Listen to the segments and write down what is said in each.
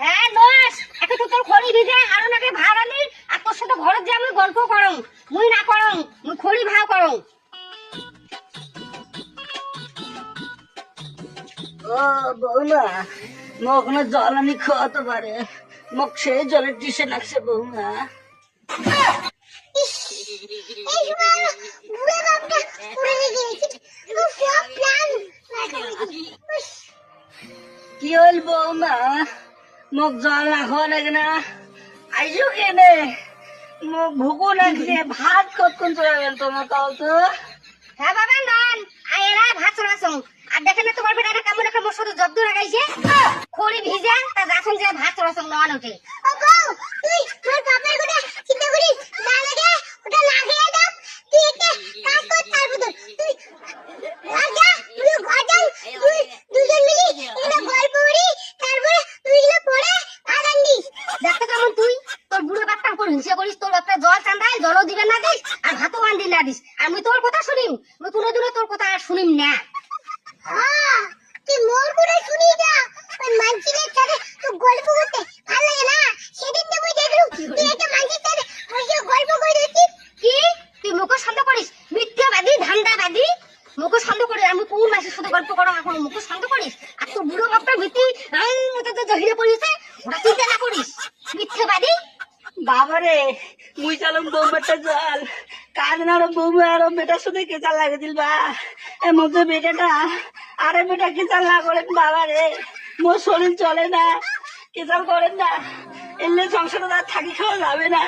হ্যাঁ দোষ একে তো তোর খড়ি ভিজে আর নাকি ভাড়ালি আর তোর সাথে ঘরে যে আমি গল্প করং মুই না করং মুই খড়ি ভাও করং। ও বৌমা মোক না জল আনি খাওয়াতে পারে, মোক সেই জলের টিসে লাগছে বৌমা। কি হল বৌমা, মোক জল না খাওয়া লাগে না? আইসো কেনে, মোক ভুকু লাগছে, ভাত কতক্ষণ চড়াবেন তোমার কাউ তো? হ্যাঁ বাবা নন আয়েরা ভাত চড়াছং আর দেখেন না তোমার বেটাটা কেমন একটা মোর সাথে জব্দ লাগাইছে খড়ি ভিজে তা যাছং যে ভাত চড়াছং নন ওঠে। ও বউ তুই তোর বাপের কথা চিন্তা করিস না লাগে ওটা লাগিয়ে দাও তুই একটা কাজ কর তার বদল তুই রাজা তুই গজাল তুই দুজন মিলে এটা গল্প করি তারপরে তুই এগুলো পড়ে আদান দিস। দেখতে কেমন তুই তোর বুড়ো বাপটা উপর হিংসা করিস, তোর বাপটা জল চান্দায় জলও দিবে না দিস আর ভাতও আনদি না দিস, আমি তোর কথা শুনিম আমি কোনোদিনও তোর কথা আর শুনিম না। তুই মোর কথা শুনি যা ওই মানসিকের সাথে তো গল্প করতে ভালো লাগে না, সেদিন তো মই দেখলুম তুই একটা মানসির সাথে বসে গল্প করে দিছিস। কি তুই মুখে সন্দেহ করিস, মিথ্যাবাদী ধান্দাবাদী, মুখে সন্দেহ করিস আমি কোন মাসের সাথে গল্প করো এখন মুখে সন্দেহ করিস আর তোর বুড়ো বাপটা ভিত্তি মতো তো জহিরে পড়িছে ওটা চিন্তা না করিস মিথ্যাবাদী। বাবারে মুই চালম বৌমাটা জল কাজ না বৌমা আরো বেটার সাথে কেচাল লাগে দিল বা এর মধ্যে বেটাটা আরে বেটা কেচাল না করেন বাবারে, মোর শরীর চলে না, কেচাল করেন না, এলে সংসারে তার থাকি খাওয়া যাবে না,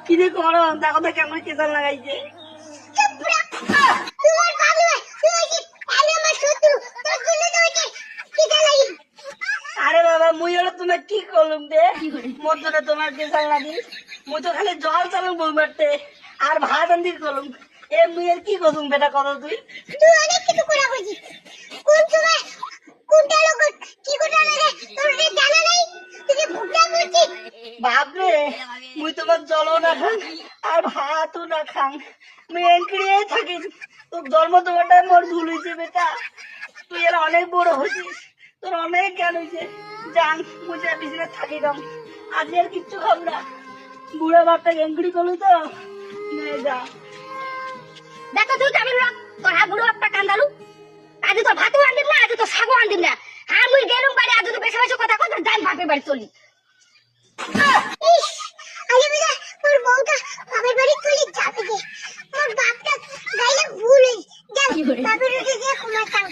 কি যে করো দেখো তো কেমন কেচাল লাগাইছে। আরে বাবা মুই ওরা তোমার কি করলুম রে, মোর জন্য তোমার কেচাল লাগি, মুই তো খালি জল চালুম বৌমারতে আর ভাত আন্দি করলুম, এ মুই আর কি করলুম বেটা কত তুই? তুই অনেক কিছু করা বুঝিস, কোন সময় কোনটা লোক কি কোনটা লাগে তোর এটা জানা নাই, তুই যে ভুগটা করছিস। বাপরে মুই তোমার জলও না খান আর ভাতও না খান, মুই এনক্রিয়ে থাকি, তোর জন্ম তোমারটা মোর ভুল হয়েছে বেটা, তুই এর অনেক বড় হয়েছিস, তোর অনেক জ্ঞান হয়েছে, জান মুই যা বিছানা থাকি দাম আজ আর কিচ্ছু খাব না, বুড়া বাপটা এনক্রি করলি তো নে যা। দেখো তুই কেমন লোক, তোর হা বুড়ো বাপটা কান্দালু, আজ তো ভাতও আনদিম না আজ তো শাকও আনদিম না, হ্যাঁ মুই গেলুম বাড়ি আজ তো বেশি বেশি কথা কথা যাই বাপের বাড়ি চলি। আরে বিরা মোর বউটা বাপের বাড়ি চলি যাবে যে মোর বাপটা গাইলে ভুল হই যা বাপের বাড়ি গিয়ে ঘুমাতাম।